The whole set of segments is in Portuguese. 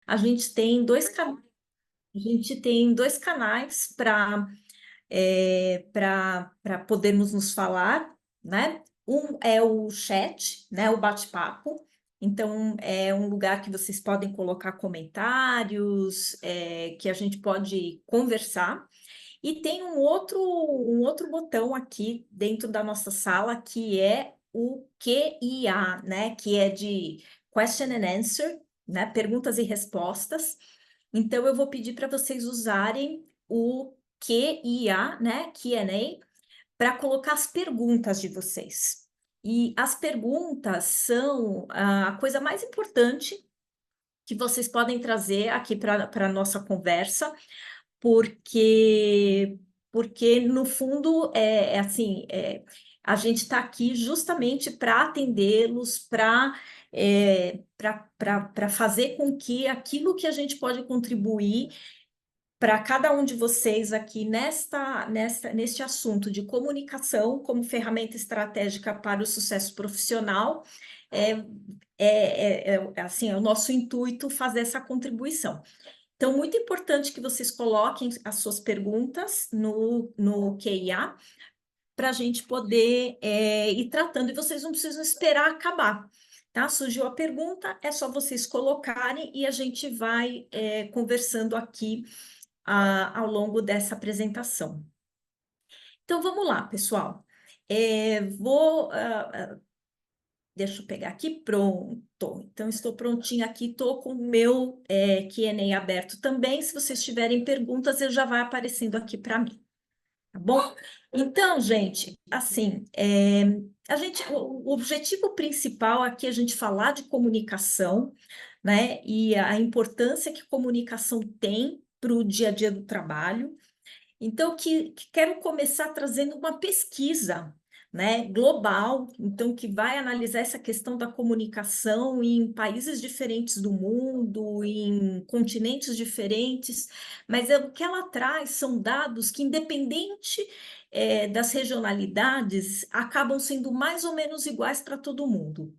a gente tem a gente tem dois canais para podermos nos falar, né? Um é o chat, né? O bate-papo. Então, é um lugar que vocês podem colocar comentários, que a gente pode conversar. E tem um outro botão aqui dentro da nossa sala que é o QIA, né? Que é de Question and Answer, né? Perguntas e respostas. Então, eu vou pedir para vocês usarem o QIA, né? Q&A, para colocar as perguntas de vocês. E as perguntas são a coisa mais importante que vocês podem trazer aqui para a nossa conversa, porque no fundo a gente está aqui justamente para atendê-los, para fazer com que aquilo que a gente pode contribuir para cada um de vocês aqui neste assunto de comunicação como ferramenta estratégica para o sucesso profissional, é, assim, é o nosso intuito fazer essa contribuição. Então, muito importante que vocês coloquem as suas perguntas no QIA para a gente poder ir tratando, e vocês não precisam esperar acabar. Tá? Surgiu a pergunta, é só vocês colocarem e a gente vai conversando aqui ao longo dessa apresentação. Então, vamos lá, pessoal. Deixa eu pegar aqui, pronto. Então, estou prontinha aqui, estou com o meu Q&A aberto também. Se vocês tiverem perguntas, ele já vai aparecendo aqui para mim, tá bom? Então, gente, assim, o objetivo principal aqui é a gente falar de comunicação, né? E a importância que comunicação tem para o dia a dia do trabalho. Então, que quero começar trazendo uma pesquisa, né, global, então, que vai analisar essa questão da comunicação em países diferentes do mundo, em continentes diferentes, mas o que ela traz são dados que, independente das regionalidades, acabam sendo mais ou menos iguais para todo mundo.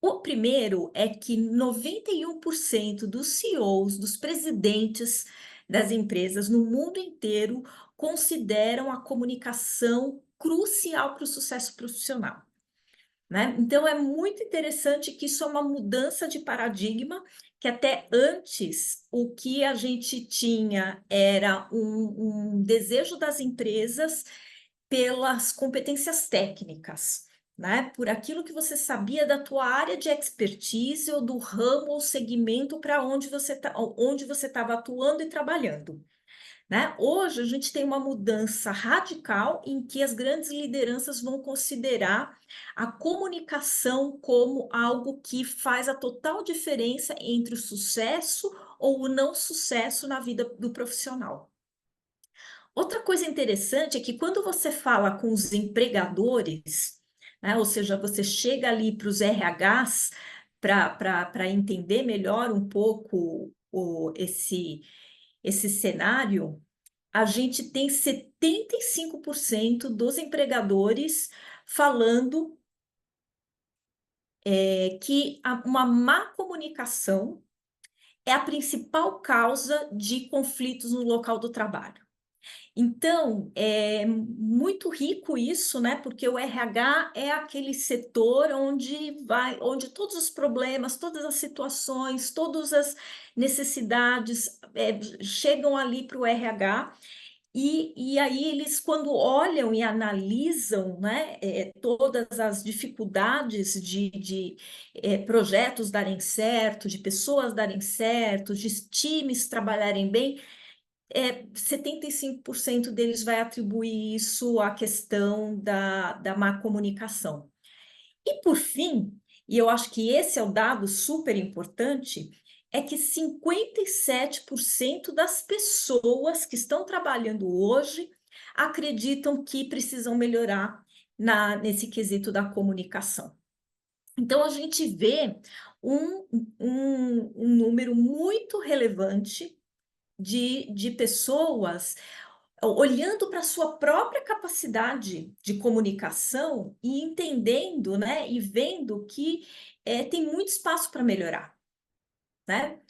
O primeiro é que 91% dos CEOs, dos presidentes das empresas no mundo inteiro consideram a comunicação crucial para o sucesso profissional, né? Então é muito interessante que isso é uma mudança de paradigma, que até antes o que a gente tinha era um desejo das empresas pelas competências técnicas, né? Por aquilo que você sabia da tua área de expertise ou do ramo ou segmento para onde você estava atuando e trabalhando, né? Hoje a gente tem uma mudança radical em que as grandes lideranças vão considerar a comunicação como algo que faz a total diferença entre o sucesso ou o não sucesso na vida do profissional. Outra coisa interessante é que quando você fala com os empregadores, né, ou seja, você chega ali para os RHs para entender melhor um pouco esse cenário, a gente tem 75% dos empregadores falando que uma má comunicação é a principal causa de conflitos no local do trabalho. Então, é muito rico isso, né? Porque o RH é aquele setor onde todos os problemas, todas as situações, todas as necessidades chegam ali para o RH. E aí eles, quando olham e analisam, né, todas as dificuldades de projetos darem certo, de pessoas darem certo, de times trabalharem bem, 75% deles vai atribuir isso à questão da má comunicação. E por fim, e eu acho que esse é o dado super importante, é que 57% das pessoas que estão trabalhando hoje acreditam que precisam melhorar nesse quesito da comunicação. Então, a gente vê um número muito relevante de pessoas olhando para a sua própria capacidade de comunicação e entendendo, né, e vendo que tem muito espaço para melhorar. né?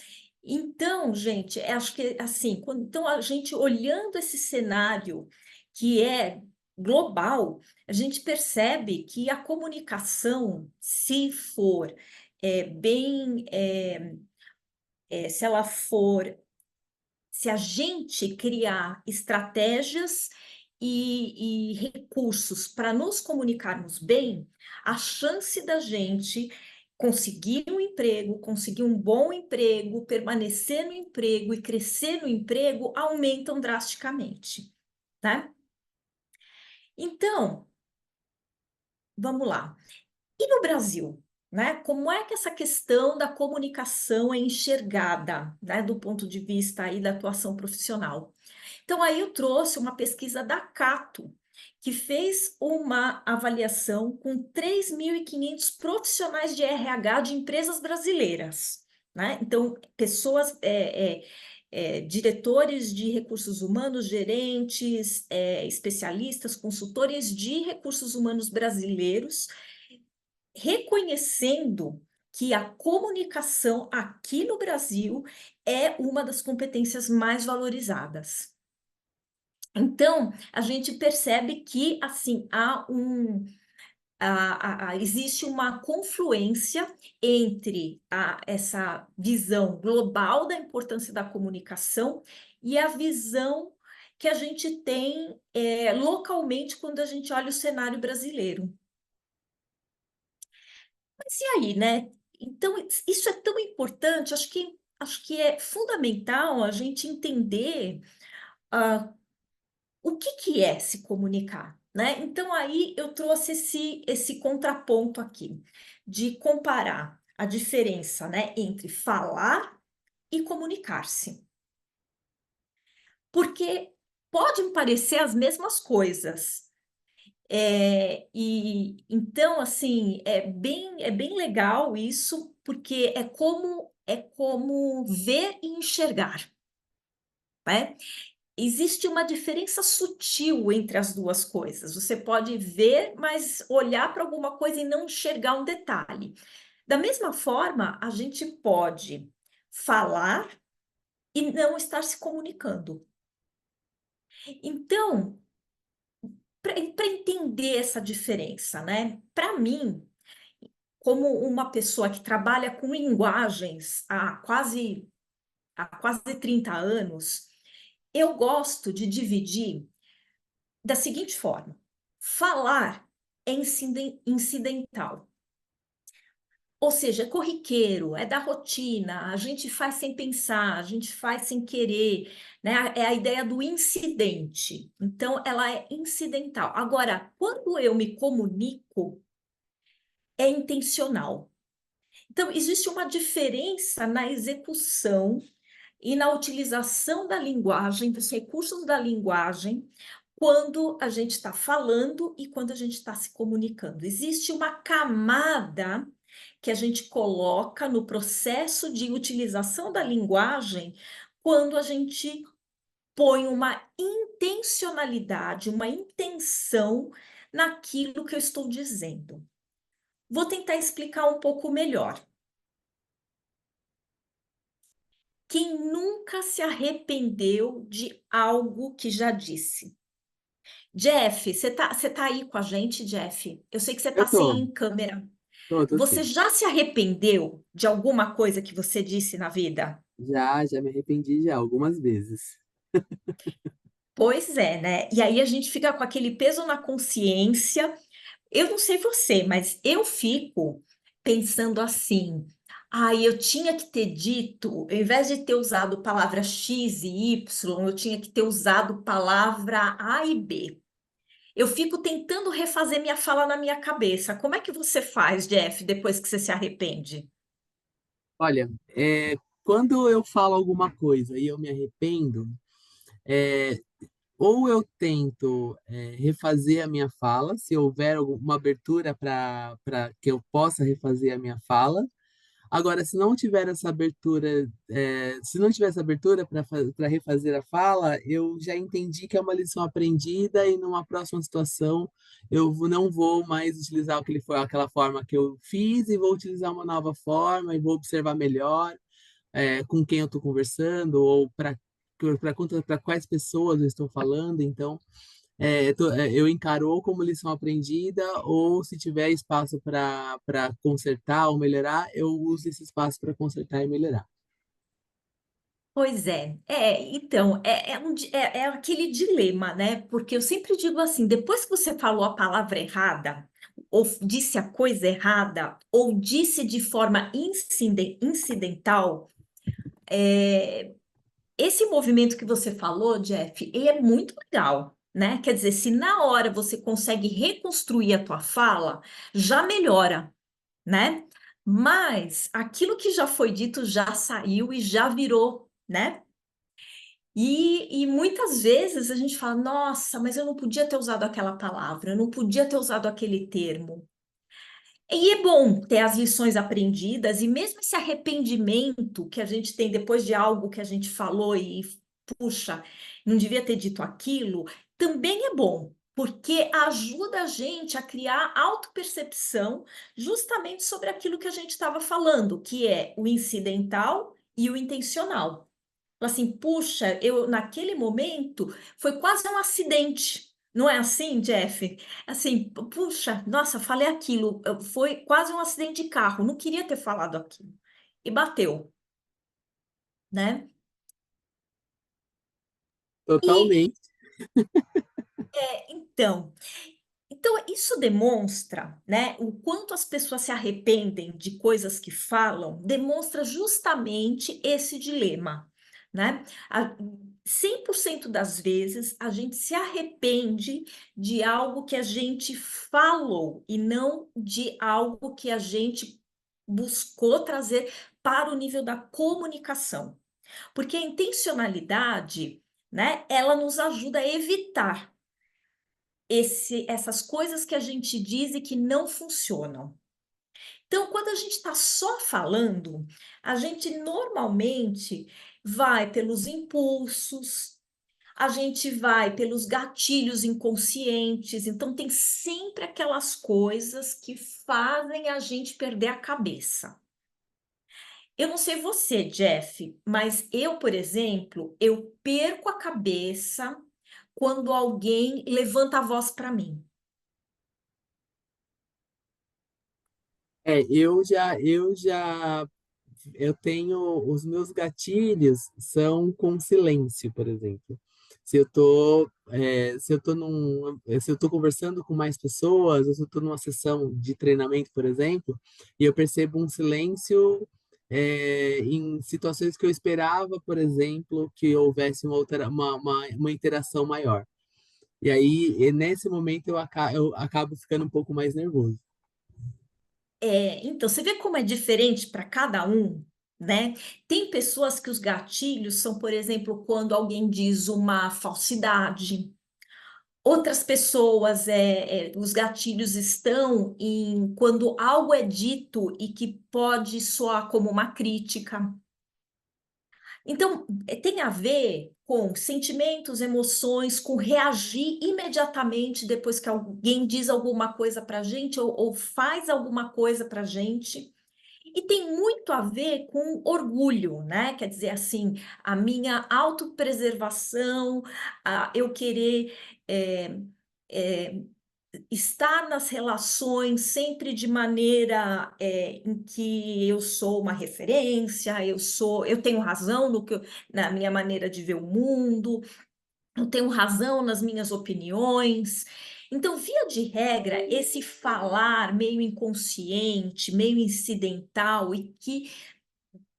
Então, gente, acho que assim, então a gente olhando esse cenário que é global, a gente percebe que a comunicação, se for bem, se ela for, se a gente criar estratégias e recursos para nos comunicarmos bem, a chance da gente conseguir um emprego, conseguir um bom emprego, permanecer no emprego e crescer no emprego aumentam drasticamente, tá? Então, vamos lá. E no Brasil, né? Como é que essa questão da comunicação é enxergada, né, do ponto de vista aí da atuação profissional? Então, aí eu trouxe uma pesquisa da Cato, que fez uma avaliação com 3.500 profissionais de RH de empresas brasileiras, né? Então, pessoas, diretores de recursos humanos, gerentes, especialistas, consultores de recursos humanos brasileiros, reconhecendo que a comunicação aqui no Brasil é uma das competências mais valorizadas. Então, a gente percebe que, assim, existe uma confluência entre essa visão global da importância da comunicação e a visão que a gente tem localmente quando a gente olha o cenário brasileiro. Mas e aí, né? Então, isso é tão importante, acho que é fundamental a gente entender ah, o que que é se comunicar, né? Então, aí eu trouxe esse contraponto aqui, de comparar a diferença, né, entre falar e comunicar-se. Porque podem parecer as mesmas coisas. E então, assim, é bem legal isso, porque é como ver e enxergar, né? Existe uma diferença sutil entre as duas coisas. Você pode ver, mas olhar para alguma coisa e não enxergar um detalhe. Da mesma forma, a gente pode falar e não estar se comunicando. Então, para entender essa diferença, né? Para mim, como uma pessoa que trabalha com linguagens há quase 30 anos, eu gosto de dividir da seguinte forma: falar é incidental, ou seja, é corriqueiro, é da rotina, a gente faz sem pensar, a gente faz sem querer, né? É a ideia do incidente. Então, ela é incidental. Agora, quando eu me comunico, é intencional. Então, existe uma diferença na execução e na utilização da linguagem, dos recursos da linguagem, quando a gente está falando e quando a gente está se comunicando. Existe uma camada que a gente coloca no processo de utilização da linguagem quando a gente põe uma intencionalidade, uma intenção naquilo que eu estou dizendo. Vou tentar explicar um pouco melhor. Quem nunca se arrependeu de algo que já disse? Jeff, você tá aí com a gente, Jeff? Eu sei que você Eu está tô, sem câmera. tô Você sim. já se arrependeu de alguma coisa que você disse na vida? Já me arrependi já algumas vezes. Pois é, né? E aí a gente fica com aquele peso na consciência. Eu não sei você, mas eu fico pensando assim: ai, eu tinha que ter dito, ao invés de ter usado palavra X e Y, eu tinha que ter usado palavra A e B. Eu fico tentando refazer minha fala na minha cabeça. Como é que você faz, Jeff, depois que você se arrepende? Olha, quando eu falo alguma coisa e eu me arrependo, ou eu tento refazer a minha fala, se houver uma abertura para que eu possa refazer a minha fala. Agora, se não tiver essa abertura para refazer a fala, eu já entendi que é uma lição aprendida e numa próxima situação não vou mais utilizar aquela forma que eu fiz e vou utilizar uma nova forma e vou observar melhor. com quem eu estou conversando, ou para quais pessoas eu estou falando. Então, eu encaro ou como lição aprendida, ou se tiver espaço para consertar ou melhorar, eu uso esse espaço para consertar e melhorar. Pois é, então, é aquele dilema, né? Porque eu sempre digo assim, depois que você falou a palavra errada, ou disse a coisa errada, ou disse de forma incidental, esse movimento que você falou, Jeff, ele é muito legal, né? Quer dizer, se na hora você consegue reconstruir a tua fala, já melhora, né? Mas aquilo que já foi dito já saiu e já virou, né? E muitas vezes a gente fala, nossa, mas eu não podia ter usado aquela palavra, eu não podia ter usado aquele termo. E é bom ter as lições aprendidas, e mesmo esse arrependimento que a gente tem depois de algo que a gente falou e, puxa, não devia ter dito aquilo, também é bom, porque ajuda a gente a criar autopercepção justamente sobre aquilo que a gente estava falando, que é o incidental e o intencional. Fala assim, puxa, eu naquele momento foi quase um acidente. Não é assim, Jeff? Assim, puxa, nossa, falei aquilo, foi quase um acidente de carro, não queria ter falado aquilo. E bateu, né? E Totalmente. então, Então, isso demonstra, né, o quanto as pessoas se arrependem de coisas que falam, demonstra justamente esse dilema, né? 100% das vezes a gente se arrepende de algo que a gente falou e não de algo que a gente buscou trazer para o nível da comunicação. Porque a intencionalidade, né, ela nos ajuda a evitar essas coisas que a gente diz e que não funcionam. Então, quando a gente está só falando, a gente normalmente vai pelos impulsos, a gente vai pelos gatilhos inconscientes, então tem sempre aquelas coisas que fazem a gente perder a cabeça. Eu não sei você, Jeff, mas eu, por exemplo, eu perco a cabeça quando alguém levanta a voz para mim. Eu tenho os meus gatilhos são com silêncio, por exemplo. Se eu tô conversando com mais pessoas, ou se eu estou numa sessão de treinamento, por exemplo, e eu percebo um silêncio em situações que eu esperava, por exemplo, que houvesse uma interação maior. E aí, nesse momento, eu acabo ficando um pouco mais nervoso. Então, você vê como é diferente para cada um, né? Tem pessoas que os gatilhos são, por exemplo, quando alguém diz uma falsidade. Outras pessoas, os gatilhos estão em quando algo é dito e que pode soar como uma crítica. Então, tem a ver com sentimentos, emoções, com reagir imediatamente depois que alguém diz alguma coisa para a gente ou faz alguma coisa para a gente. E tem muito a ver com orgulho, né? Quer dizer, assim, a minha autopreservação, eu querer é, é, estar nas relações sempre de maneira em que eu sou uma referência, eu tenho razão na minha maneira de ver o mundo, eu tenho razão nas minhas opiniões. Então, via de regra, esse falar meio inconsciente, meio incidental e que,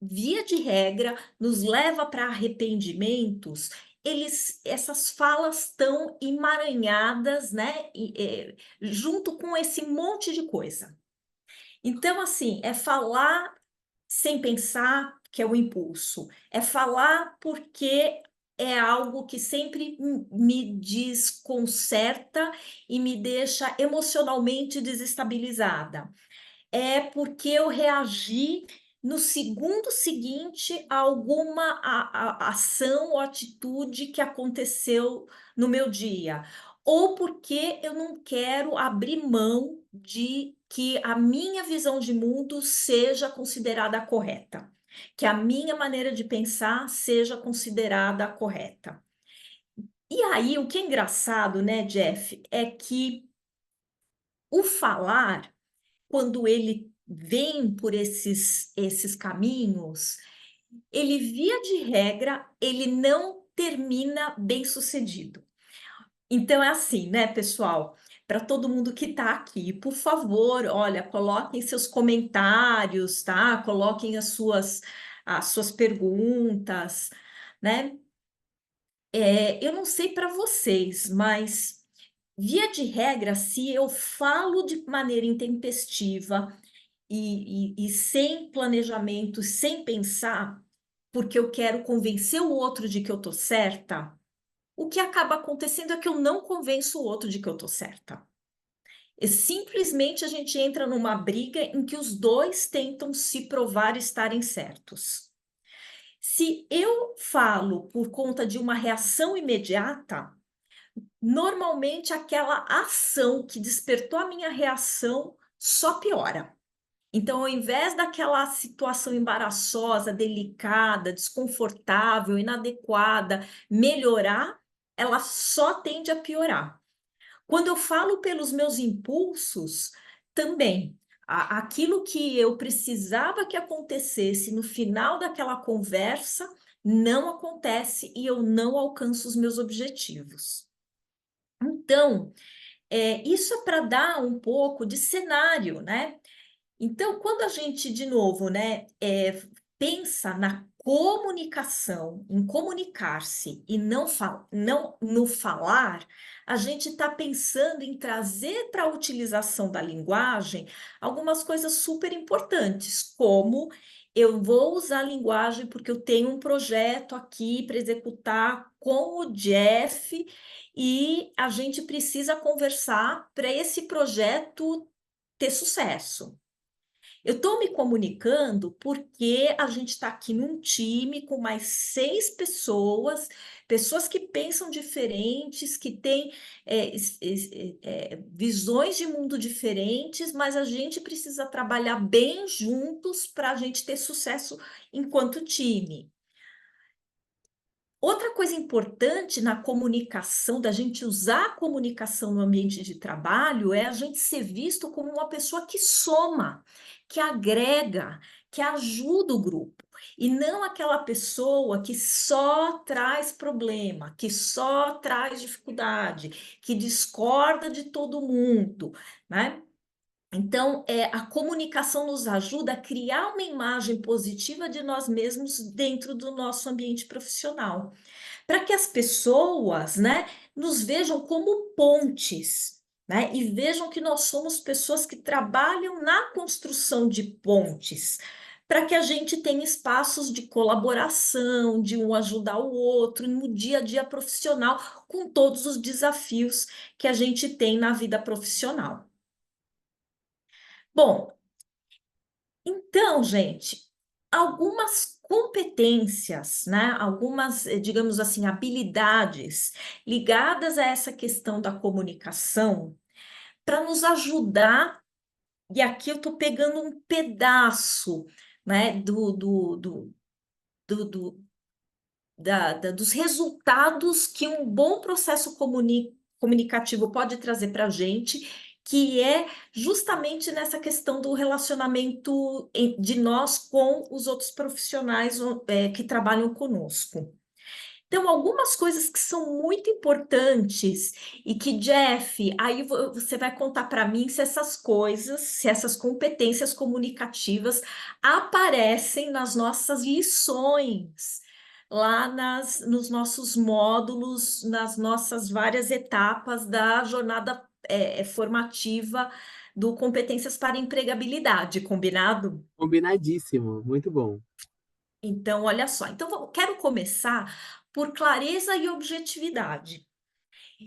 via de regra, nos leva para arrependimentos, essas falas estão emaranhadas, né, junto com esse monte de coisa. Então, assim, é falar sem pensar, que é o impulso. É falar porque é algo que sempre me desconcerta e me deixa emocionalmente desestabilizada. É porque eu reagi no segundo seguinte a alguma ação ou atitude que aconteceu no meu dia, ou porque eu não quero abrir mão de que a minha visão de mundo seja considerada correta. que a minha maneira de pensar seja considerada a correta. E aí, o que é engraçado, né, Jeff, é que o falar, quando ele vem por esses caminhos, ele, via de regra, ele não termina bem-sucedido. Então é assim, né, pessoal? Para todo mundo que está aqui, por favor, olha, coloquem seus comentários, tá? Coloquem as suas perguntas, né? Eu não sei para vocês, mas via de regra, se eu falo de maneira intempestiva e sem planejamento, sem pensar, porque eu quero convencer o outro de que eu tô certa, o que acaba acontecendo é que eu não convenço o outro de que eu tô certa. E simplesmente a gente entra numa briga em que os dois tentam se provar estarem certos. Se eu falo por conta de uma reação imediata, normalmente aquela ação que despertou a minha reação só piora. Então, ao invés daquela situação embaraçosa, delicada, desconfortável, inadequada, melhorar, ela só tende a piorar. Quando eu falo pelos meus impulsos, também, aquilo que eu precisava que acontecesse no final daquela conversa não acontece e eu não alcanço os meus objetivos. Então, isso é para dar um pouco de cenário, né? Então, quando a gente, de novo, né, pensa na comunicação, em comunicar-se e não no falar, a gente está pensando em trazer para a utilização da linguagem algumas coisas super importantes, como eu vou usar a linguagem porque eu tenho um projeto aqui para executar com o Jeff e a gente precisa conversar para esse projeto ter sucesso. Eu estou me comunicando porque a gente está aqui num time com mais 6 pessoas, pessoas que pensam diferentes, que têm visões de mundo diferentes, mas a gente precisa trabalhar bem juntos para a gente ter sucesso enquanto time. Outra coisa importante na comunicação, da gente usar a comunicação no ambiente de trabalho, é a gente ser visto como uma pessoa que soma, que agrega, que ajuda o grupo, e não aquela pessoa que só traz problema, que só traz dificuldade, que discorda de todo mundo, né? Então, a comunicação nos ajuda a criar uma imagem positiva de nós mesmos dentro do nosso ambiente profissional para que as pessoas, né, nos vejam como pontes, né, e vejam que nós somos pessoas que trabalham na construção de pontes, para que a gente tenha espaços de colaboração, de um ajudar o outro no dia a dia profissional, com todos os desafios que a gente tem na vida profissional. Bom, então, gente, algumas competências, né? Algumas, digamos assim, habilidades ligadas a essa questão da comunicação para nos ajudar, e aqui eu estou pegando um pedaço, né, do, do, dos resultados que um bom processo comunicativo pode trazer para a gente, que é justamente nessa questão do relacionamento de nós com os outros profissionais que trabalham conosco. Então, algumas coisas que são muito importantes e que, Jeff, aí você vai contar para mim se essas coisas, se essas competências comunicativas aparecem nas nossas lições, lá nos nossos módulos, nas nossas várias etapas da jornada formativa do Competências para Empregabilidade, combinado? Combinadíssimo, muito bom. Então, olha só. Então, quero começar por clareza e objetividade.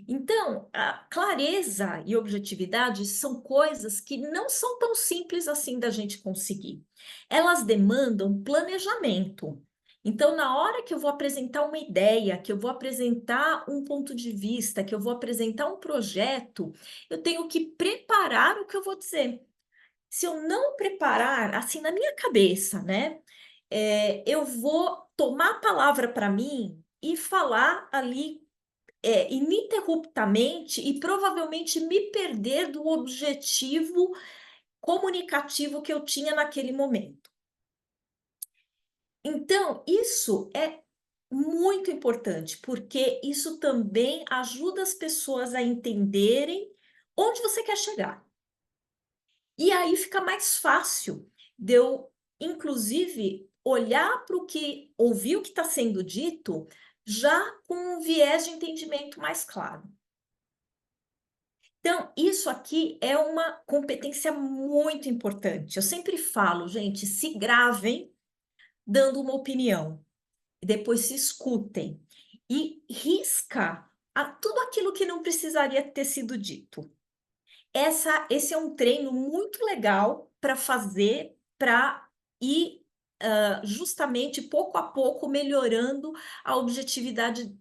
Então, a clareza e objetividade são coisas que não são tão simples assim da gente conseguir. Elas demandam planejamento. Então, na hora que eu vou apresentar uma ideia, que eu vou apresentar um ponto de vista, que eu vou apresentar um projeto, eu tenho que preparar o que eu vou dizer. Se eu não preparar, assim, na minha cabeça, né? eu vou tomar a palavra para mim e falar ali ininterruptamente e provavelmente me perder do objetivo comunicativo que eu tinha naquele momento. Então, isso é muito importante, porque isso também ajuda as pessoas a entenderem onde você quer chegar. E aí fica mais fácil de eu, inclusive, olhar para o que, ouvir o que está sendo dito, já com um viés de entendimento mais claro. Então, isso aqui é uma competência muito importante. Eu sempre falo, gente, se gravem dando uma opinião, e depois se escutem e risca tudo aquilo que não precisaria ter sido dito. Esse é um treino muito legal para fazer, para ir justamente pouco a pouco melhorando a objetividade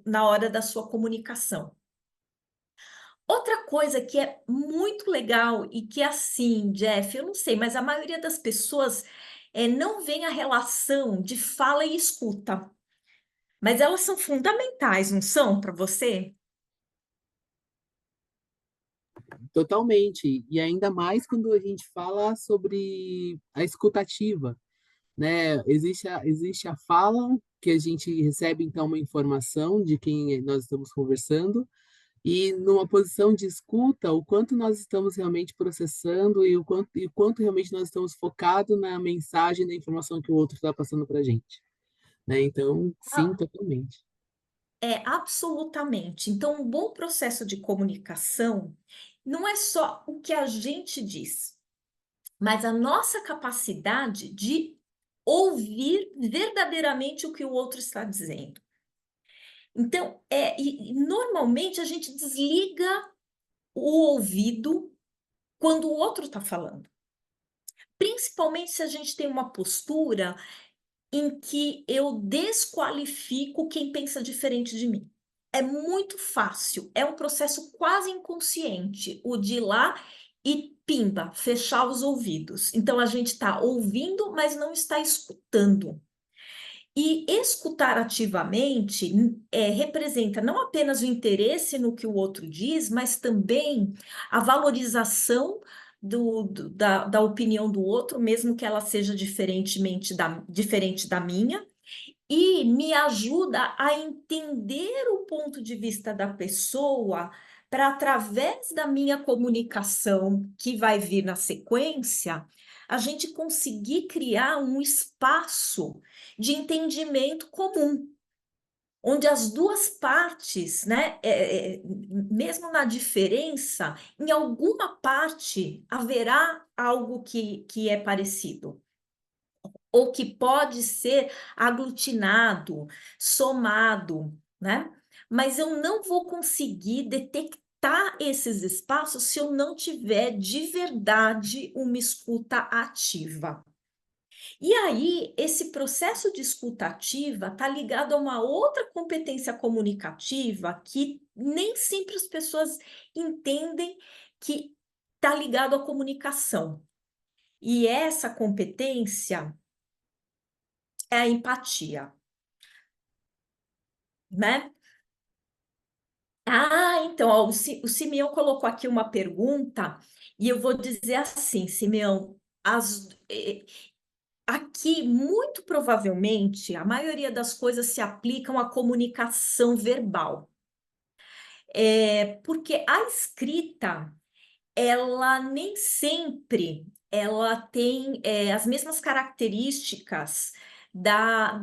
na hora da sua comunicação. Outra coisa que é muito legal e que assim, Jeff, eu não sei, mas a maioria das pessoas não vê a relação de fala e escuta. Mas elas são fundamentais, não são, para você? Totalmente. E ainda mais quando a gente fala sobre a escutativa, né? Existe a fala, que a gente recebe então uma informação de quem nós estamos conversando, e numa posição de escuta, o quanto nós estamos realmente processando e o quanto realmente nós estamos focados na mensagem, na informação que o outro está passando para a gente, né? Então, sim, Ah, totalmente. absolutamente. Então, um bom processo de comunicação não é só o que a gente diz, mas a nossa capacidade de ouvir verdadeiramente o que o outro está dizendo. Então, normalmente a gente desliga o ouvido quando o outro está falando. Principalmente se a gente tem uma postura em que eu desqualifico quem pensa diferente de mim. É muito fácil, é um processo quase inconsciente, o de ir lá e pimba, fechar os ouvidos. Então a gente está ouvindo, mas não está escutando. E escutar ativamente representa não apenas o interesse no que o outro diz, mas também a valorização da opinião do outro, mesmo que ela seja diferente da minha, e me ajuda a entender o ponto de vista da pessoa para, através da minha comunicação, que vai vir na sequência, a gente conseguir criar um espaço de entendimento comum, onde as duas partes, né, mesmo na diferença, em alguma parte haverá algo que é parecido ou que pode ser aglutinado, somado, né? Mas eu não vou conseguir detectar esses espaços se eu não tiver de verdade uma escuta ativa. E aí, esse processo de escuta ativa está ligado a uma outra competência comunicativa que nem sempre as pessoas entendem que está ligado à comunicação. E essa competência é a empatia, né? Então, ó, o Simeão colocou aqui uma pergunta e eu vou dizer assim, Simeão, aqui, muito provavelmente, a maioria das coisas se aplicam à comunicação verbal. Porque a escrita, ela nem sempre ela tem as mesmas características da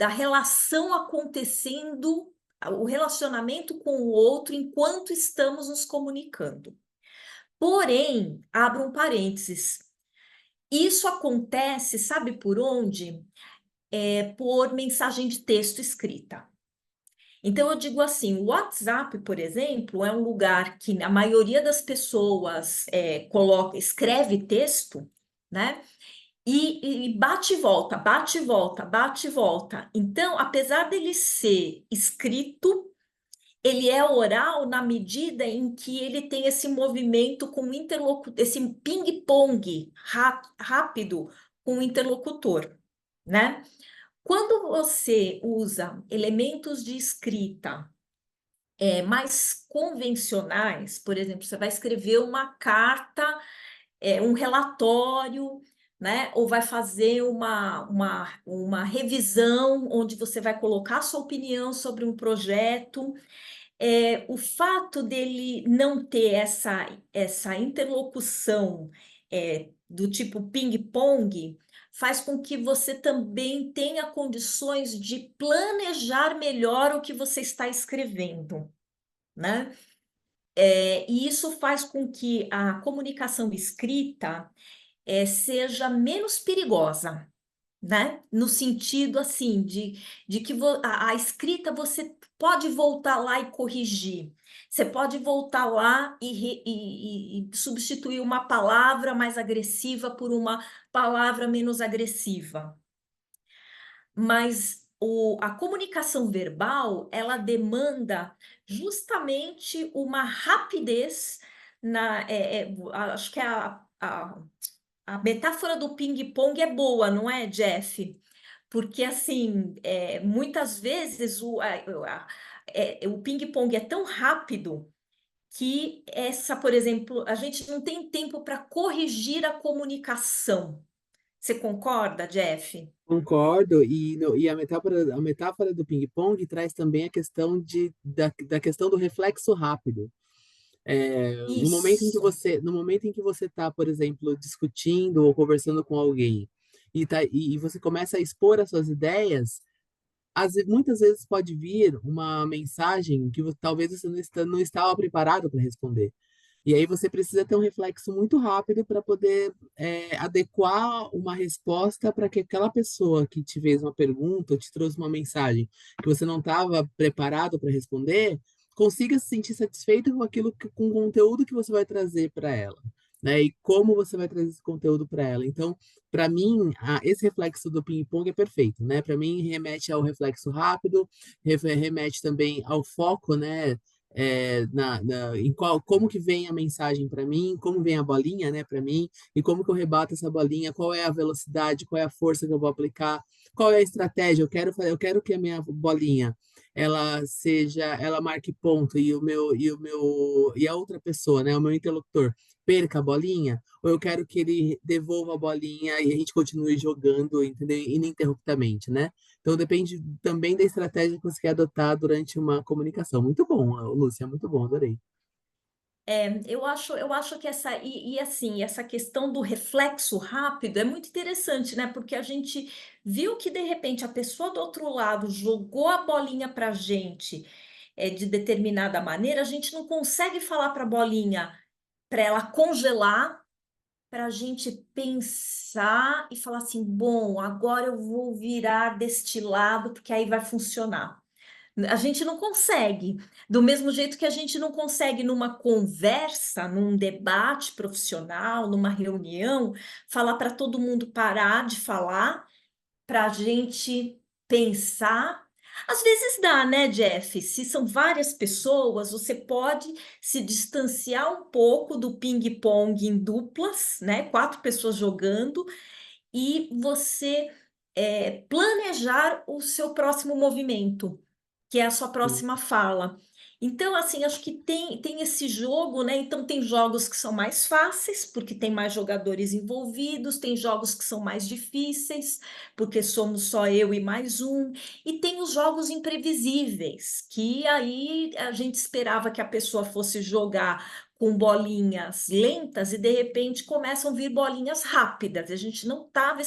relação acontecendo, o relacionamento com o outro enquanto estamos nos comunicando. Porém, abro um parênteses, isso acontece, sabe por onde? Por mensagem de texto escrita. Então, eu digo assim, o WhatsApp, por exemplo, é um lugar que a maioria das pessoas escreve texto, né? E bate e volta, bate e volta, bate e volta. Então, apesar dele ser escrito, Ele é oral na medida em que ele tem esse movimento com o interlocutor, esse ping-pong rápido com o interlocutor, né? Quando você usa elementos de escrita mais convencionais, por exemplo, você vai escrever uma carta, um relatório, né? Ou vai fazer uma revisão onde você vai colocar a sua opinião sobre um projeto. O fato dele não ter essa interlocução do tipo ping-pong faz com que você também tenha condições de planejar melhor o que você está escrevendo, né? E isso faz com que a comunicação escrita seja menos perigosa, né? No sentido assim de que a escrita você pode voltar lá e corrigir. Você pode voltar lá e substituir uma palavra mais agressiva por uma palavra menos agressiva. Mas a comunicação verbal, ela demanda justamente uma rapidez acho que a metáfora do ping-pong é boa, não é, Jeff? Porque, assim, muitas vezes o ping-pong é tão rápido que por exemplo, a gente não tem tempo para corrigir a comunicação. Você concorda, Jeff? Concordo, e a metáfora do ping-pong traz também a questão da questão do reflexo rápido. Isso. No momento em que você está, por exemplo, discutindo ou conversando com alguém e você começa a expor as suas ideias, muitas vezes pode vir uma mensagem que talvez você não estava preparado para responder. E aí você precisa ter um reflexo muito rápido para poder adequar uma resposta para que aquela pessoa que te fez uma pergunta ou te trouxe uma mensagem que você não estava preparado para responder, consiga se sentir satisfeito com com o conteúdo que você vai trazer para ela, né? E como você vai trazer esse conteúdo para ela. Então, para mim, esse reflexo do ping-pong é perfeito, né? Para mim, remete ao reflexo rápido, remete também ao foco, né? Como que vem a mensagem para mim, como vem a bolinha, né, para mim, e como que eu rebato essa bolinha, qual é a velocidade, qual é a força que eu vou aplicar, qual é a estratégia, eu quero que a minha bolinha ela marque ponto e a outra pessoa, né, o meu interlocutor perca a bolinha, ou eu quero que ele devolva a bolinha e a gente continue jogando, entendeu? Ininterruptamente, né? Então depende também da estratégia que você quer adotar durante uma comunicação. Muito bom, Lúcia, muito bom, adorei. Eu acho que assim, essa questão do reflexo rápido é muito interessante, né? Porque a gente viu que de repente a pessoa do outro lado jogou a bolinha para a gente de determinada maneira, a gente não consegue falar para a bolinha para ela congelar, para a gente pensar e falar assim: bom, agora eu vou virar deste lado, porque aí vai funcionar. A gente não consegue. Do mesmo jeito que a gente não consegue, numa conversa, num debate profissional, numa reunião, falar para todo mundo parar de falar, para a gente pensar. Às vezes dá, né, Jeff? Se são várias pessoas, você pode se distanciar um pouco do ping-pong em duplas, né? Quatro pessoas jogando, e você planejar o seu próximo movimento, que é a sua próxima fala. Então, assim, acho que tem esse jogo, né? Então, tem jogos que são mais fáceis, porque tem mais jogadores envolvidos, tem jogos que são mais difíceis, porque somos só eu e mais um, e tem os jogos imprevisíveis, que aí a gente esperava que a pessoa fosse jogar com bolinhas lentas e de repente começam a vir bolinhas rápidas. A gente não estava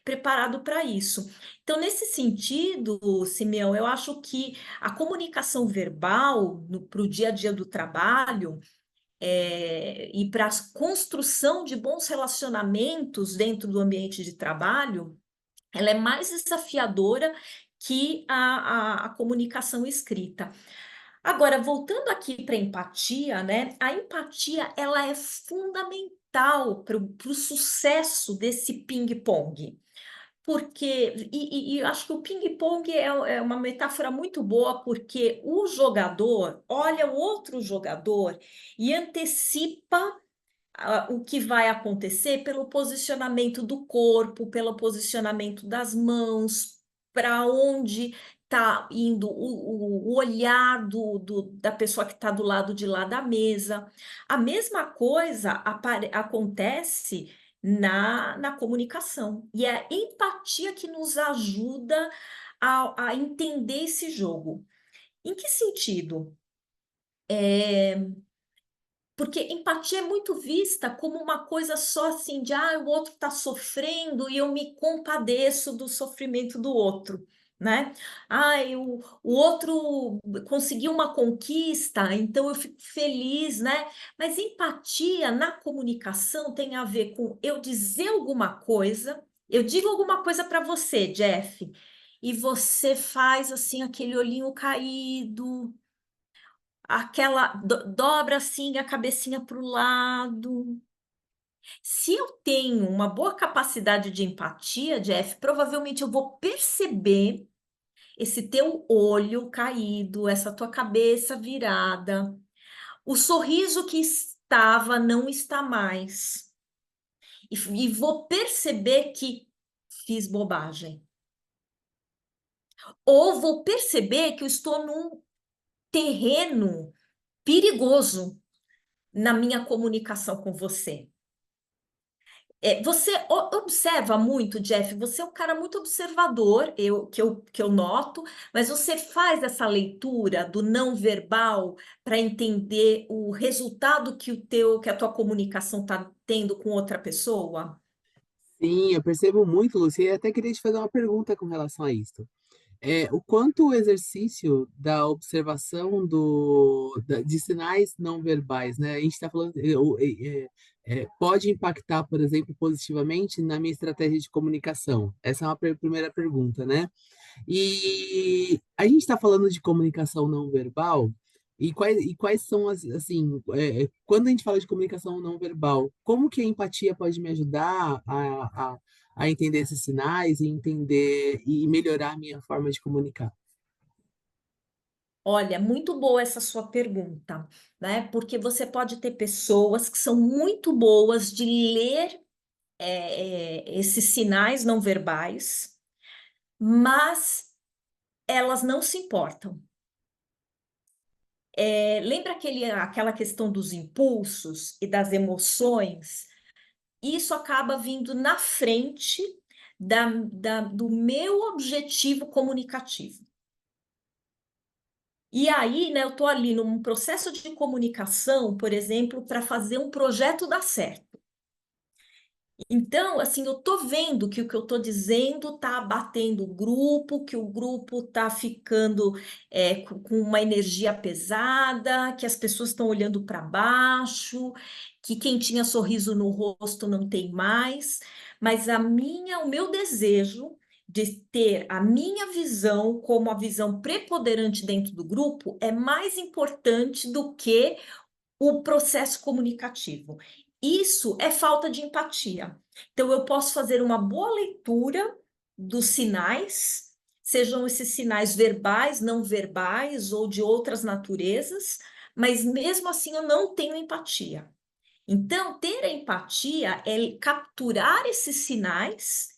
preparado para isso. Então, nesse sentido, Simeão, eu acho que a comunicação verbal para o dia a dia do trabalho e para a construção de bons relacionamentos dentro do ambiente de trabalho, ela é mais desafiadora que a comunicação escrita. Agora, voltando aqui para a empatia, né? A empatia ela é fundamental para o sucesso desse ping-pong. porque, e eu acho que o ping-pong é uma metáfora muito boa, porque o jogador olha o outro jogador e antecipa o que vai acontecer pelo posicionamento do corpo, pelo posicionamento das mãos, para onde está indo o olhar da pessoa que está do lado de lá da mesa. A mesma coisa acontece na comunicação, e é a empatia que nos ajuda a entender esse jogo. Em que sentido? Porque empatia é muito vista como uma coisa só assim de o outro está sofrendo e eu me compadeço do sofrimento do outro, né? O outro conseguiu uma conquista, então eu fico feliz, né? Mas empatia na comunicação tem a ver com eu dizer alguma coisa, eu digo alguma coisa para você, Jeff, e você faz assim aquele olhinho caído, dobra assim a cabecinha para o lado. Se eu tenho uma boa capacidade de empatia, Jeff, provavelmente eu vou perceber esse teu olho caído, essa tua cabeça virada, o sorriso que estava não está mais. E vou perceber que fiz bobagem. Ou vou perceber que eu estou num terreno perigoso na minha comunicação com você. Você observa muito, Jeff, você é um cara muito observador, que eu noto, mas você faz essa leitura do não verbal para entender o resultado que a tua comunicação está tendo com outra pessoa? Sim, eu percebo muito, Lucia, e até queria te fazer uma pergunta com relação a isso. O quanto o exercício da observação de sinais não verbais, né? A gente está falando, pode impactar, por exemplo, positivamente na minha estratégia de comunicação? Essa é uma primeira pergunta, né? E a gente está falando de comunicação não verbal, e quais são as, assim, quando a gente fala de comunicação não verbal, como que a empatia pode me ajudar a entender esses sinais e entender e melhorar a minha forma de comunicar? Olha, muito boa essa sua pergunta, né? Porque você pode ter pessoas que são muito boas de ler esses sinais não verbais, mas elas não se importam. Lembra aquela questão dos impulsos e das emoções? Isso acaba vindo na frente do meu objetivo comunicativo. E aí, né, eu estou ali num processo de comunicação, por exemplo, para fazer um projeto dar certo. Então, assim, eu tô vendo que o que eu tô dizendo tá abatendo o grupo, que o grupo tá ficando com uma energia pesada, que as pessoas estão olhando para baixo, que quem tinha sorriso no rosto não tem mais. Mas o meu desejo de ter a minha visão como a visão preponderante dentro do grupo é mais importante do que o processo comunicativo. Isso é falta de empatia. Então, eu posso fazer uma boa leitura dos sinais, sejam esses sinais verbais, não verbais ou de outras naturezas, mas mesmo assim eu não tenho empatia. Então, ter a empatia é capturar esses sinais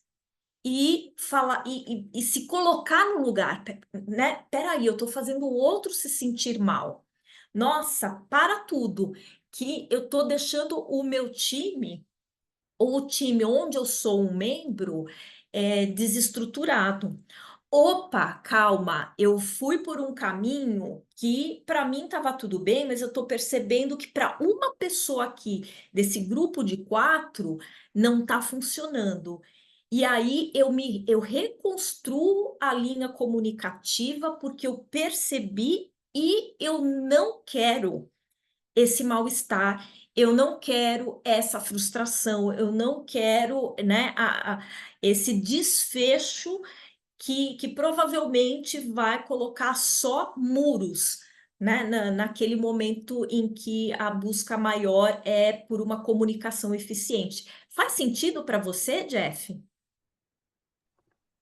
e falar e se colocar no lugar, né? Peraí, eu estou fazendo o outro se sentir mal. Nossa, para tudo, que eu estou deixando o meu time, ou o time onde eu sou um membro, desestruturado. Opa, calma, eu fui por um caminho que para mim estava tudo bem, mas eu estou percebendo que para uma pessoa aqui desse grupo de 4 não está funcionando. E aí eu reconstruo a linha comunicativa porque eu percebi e eu não quero esse mal-estar, eu não quero essa frustração, eu não quero, né, esse desfecho que provavelmente vai colocar só muros, né, naquele momento em que a busca maior é por uma comunicação eficiente. Faz sentido para você, Jeff?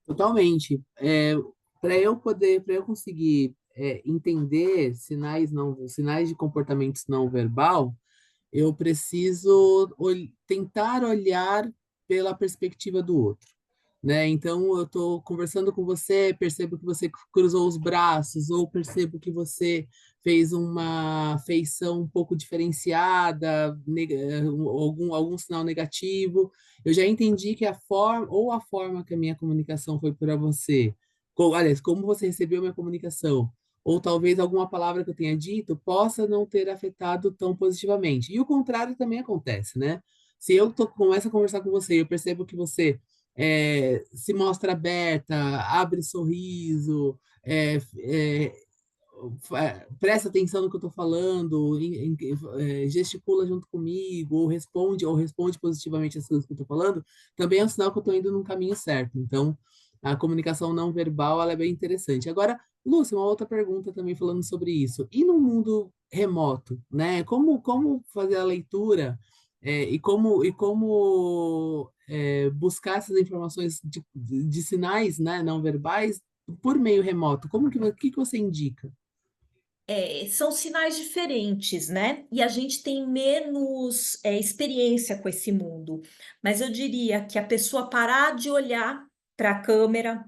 Totalmente. Para eu conseguir entender sinais de comportamentos não verbal, eu preciso tentar olhar pela perspectiva do outro, né? Então, eu estou conversando com você, percebo que você cruzou os braços, ou percebo que você fez uma feição um pouco diferenciada, algum sinal negativo. Eu já entendi que a forma que a minha comunicação foi para você, aliás, como você recebeu minha comunicação, ou talvez alguma palavra que eu tenha dito possa não ter afetado tão positivamente. E o contrário também acontece, né? Se começo a conversar com você e eu percebo que você se mostra aberta, abre sorriso, presta atenção no que eu estou falando, gesticula junto comigo, ou responde positivamente as coisas que eu estou falando, também é um sinal que eu estou indo num caminho certo. Então, a comunicação não verbal, ela é bem interessante. Agora, Lúcia, uma outra pergunta também falando sobre isso. E no mundo remoto, né? Como fazer a leitura buscar essas informações de sinais, né, não verbais por meio remoto? Que você indica? São sinais diferentes, né? E a gente tem menos experiência com esse mundo. Mas eu diria que a pessoa parar de olhar para a câmera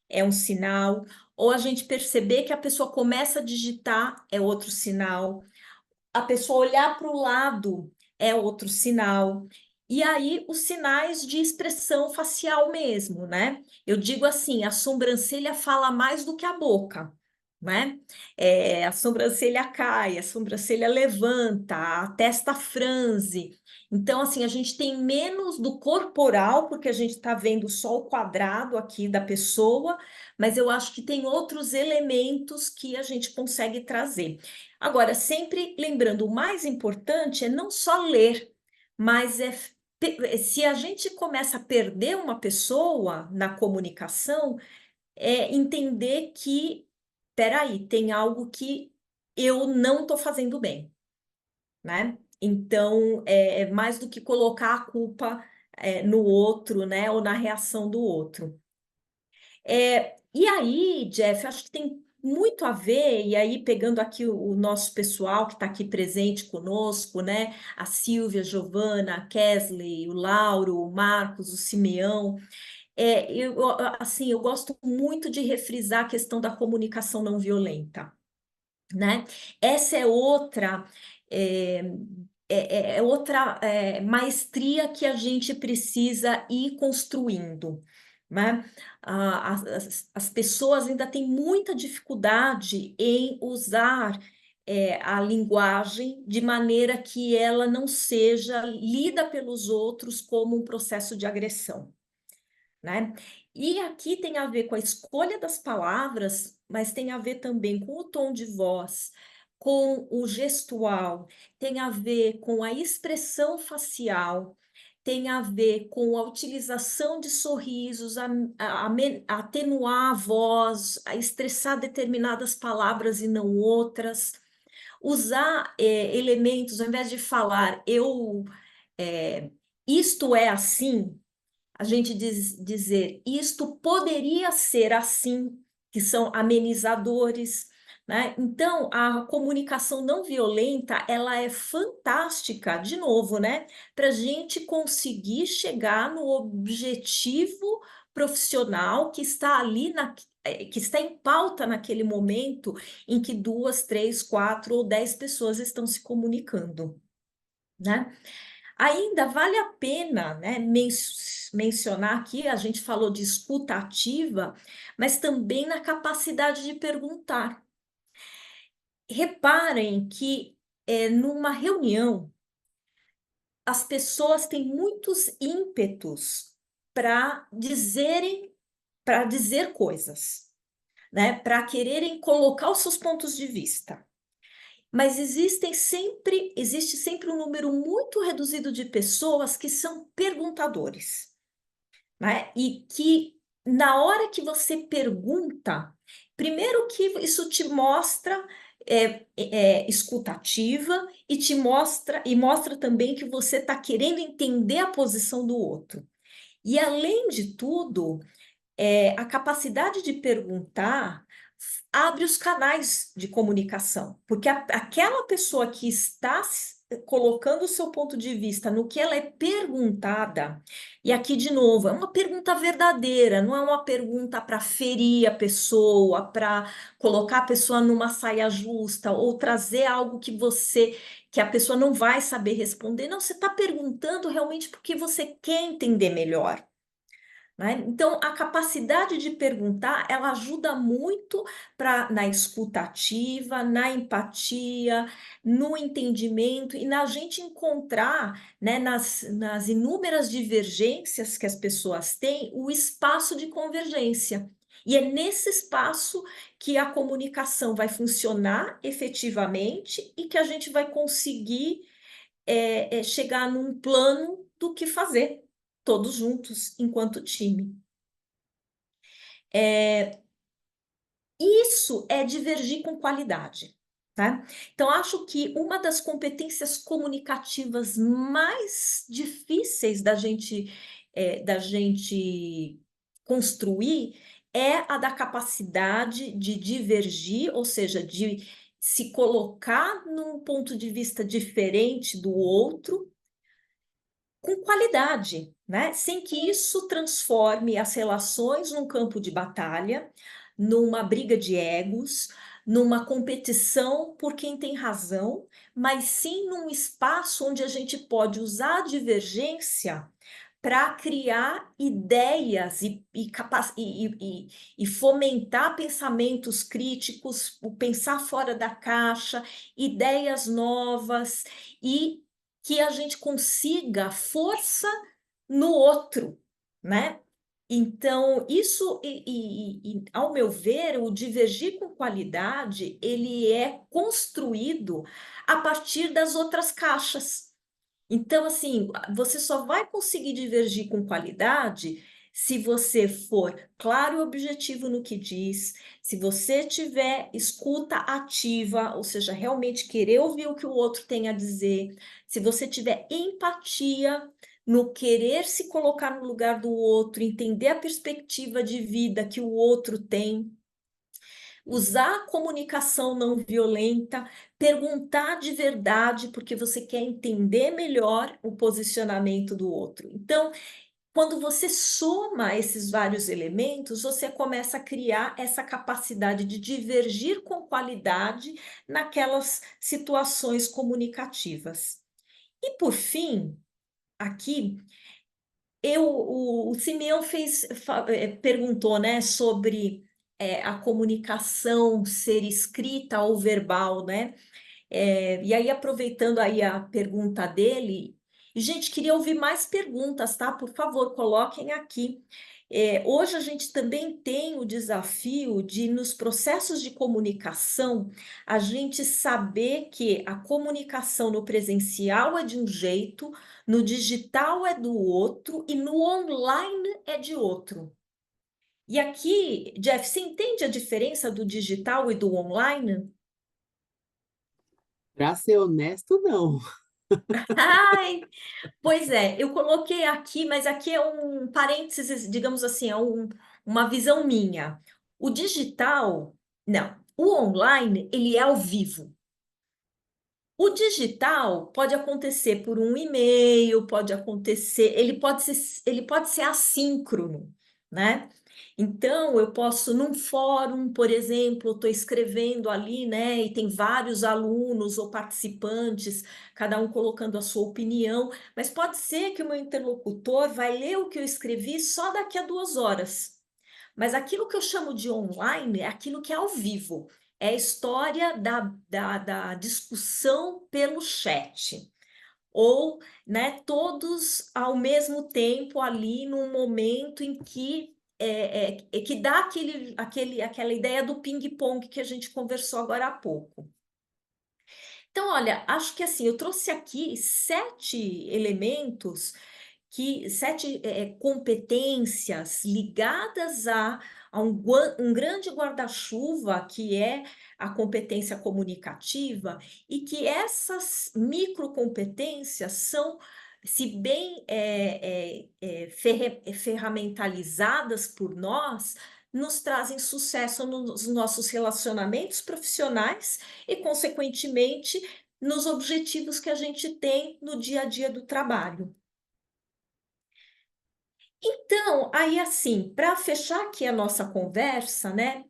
é um sinal, ou a gente perceber que a pessoa começa a digitar é outro sinal, a pessoa olhar para o lado é outro sinal. E aí, os sinais de expressão facial mesmo, né? Eu digo assim, a sobrancelha fala mais do que a boca, né? A sobrancelha cai, a sobrancelha levanta, a testa franze. Então, assim, a gente tem menos do corporal, porque a gente está vendo só o quadrado aqui da pessoa, mas eu acho que tem outros elementos que a gente consegue trazer. Agora, sempre lembrando, o mais importante é não só ler, mas se a gente começa a perder uma pessoa na comunicação, é entender que, peraí, tem algo que eu não estou fazendo bem, né? Então, é mais do que colocar a culpa no outro, né? Ou na reação do outro. E aí, Jeff, acho que tem muito a ver, e aí pegando aqui o nosso pessoal que está aqui presente conosco, né? A Silvia, a Giovana, a Kesley, o Lauro, o Marcos, o Simeão. Assim, eu gosto muito de refrisar a questão da comunicação não violenta, né? Essa é outra. é, maestria que a gente precisa ir construindo, né? As pessoas ainda têm muita dificuldade em usar a linguagem de maneira que ela não seja lida pelos outros como um processo de agressão, né? E aqui tem a ver com a escolha das palavras, mas tem a ver também com o tom de voz, com o gestual, tem a ver com a expressão facial, tem a ver com a utilização de sorrisos, a atenuar a voz, a estressar determinadas palavras e não outras, usar elementos, ao invés de falar é, isto é assim, a gente dizer isto poderia ser assim, que são amenizadores, né? Então, a comunicação não violenta, ela é fantástica, de novo, né? Para a gente conseguir chegar no objetivo profissional que está ali que está em pauta naquele momento em que duas, três, quatro ou 10 pessoas estão se comunicando, né? Ainda vale a pena, né, mencionar aqui, a gente falou de escuta ativa, mas também na capacidade de perguntar. Reparem que numa reunião, as pessoas têm muitos ímpetos para dizer coisas, né, para quererem colocar os seus pontos de vista. Mas existe sempre um número muito reduzido de pessoas que são perguntadores, né? E que na hora que você pergunta, primeiro que isso te mostra escutativa e mostra também que você está querendo entender a posição do outro. E além de tudo, A capacidade de perguntar abre os canais de comunicação, porque aquela pessoa que está colocando o seu ponto de vista no que ela é perguntada, e aqui de novo, é uma pergunta verdadeira, não é uma pergunta para ferir a pessoa, para colocar a pessoa numa saia justa, ou trazer algo que a pessoa não vai saber responder. Não, você está perguntando realmente porque você quer entender melhor. Né? Então, a capacidade de perguntar, ela ajuda muito na escuta ativa, na empatia, no entendimento e na gente encontrar, né, nas inúmeras divergências que as pessoas têm, o espaço de convergência. E é nesse espaço que a comunicação vai funcionar efetivamente e que a gente vai conseguir chegar num plano do que fazer, todos juntos, enquanto time. Isso é divergir com qualidade, tá? Então, acho que uma das competências comunicativas mais difíceis da gente construir é a da capacidade de divergir, ou seja, de se colocar num ponto de vista diferente do outro com qualidade, né? Sem que isso transforme as relações num campo de batalha, numa briga de egos, numa competição por quem tem razão, mas sim num espaço onde a gente pode usar a divergência para criar ideias e fomentar pensamentos críticos, o pensar fora da caixa, ideias novas e que a gente consiga força no outro, né? Então, isso, ao meu ver, o divergir com qualidade, ele é construído a partir das outras caixas. Então, assim, você só vai conseguir divergir com qualidade se você for claro e objetivo no que diz, se você tiver escuta ativa, ou seja, realmente querer ouvir o que o outro tem a dizer, se você tiver empatia no querer se colocar no lugar do outro, entender a perspectiva de vida que o outro tem, usar a comunicação não violenta, perguntar de verdade, porque você quer entender melhor o posicionamento do outro. Então, quando você soma esses vários elementos, você começa a criar essa capacidade de divergir com qualidade naquelas situações comunicativas. E por fim, aqui o Simeão perguntou, né, sobre a comunicação ser escrita ou verbal, né? E aí, aproveitando aí a pergunta dele, gente, queria ouvir mais perguntas, tá? Por favor, coloquem aqui. Hoje a gente também tem o desafio de, nos processos de comunicação, a gente saber que a comunicação no presencial é de um jeito, no digital é do outro e no online é de outro. E aqui, Jeff, você entende a diferença do digital e do online? Para ser honesto, não. Ai, pois é, eu coloquei aqui, mas aqui é um parênteses, digamos assim, uma visão minha. O digital, não. O online, ele é ao vivo. O digital pode acontecer por um e-mail, pode acontecer, ele pode ser assíncrono, né? Então, eu posso, num fórum, por exemplo, estou escrevendo ali, né, e tem vários alunos ou participantes, cada um colocando a sua opinião, mas pode ser que o meu interlocutor vai ler o que eu escrevi só daqui a 2 horas. Mas aquilo que eu chamo de online é aquilo que é ao vivo, é a história da discussão pelo chat. Ou, né, todos ao mesmo tempo ali num momento em que que dá aquela ideia do ping-pong que a gente conversou agora há pouco. Então, olha, acho que assim, eu trouxe aqui 7 competências ligadas a um grande guarda-chuva, que é a competência comunicativa, e que essas microcompetências são se bem ferramentalizadas por nós, nos trazem sucesso nos nossos relacionamentos profissionais e, consequentemente, nos objetivos que a gente tem no dia a dia do trabalho. Então, aí assim, para fechar aqui a nossa conversa, né,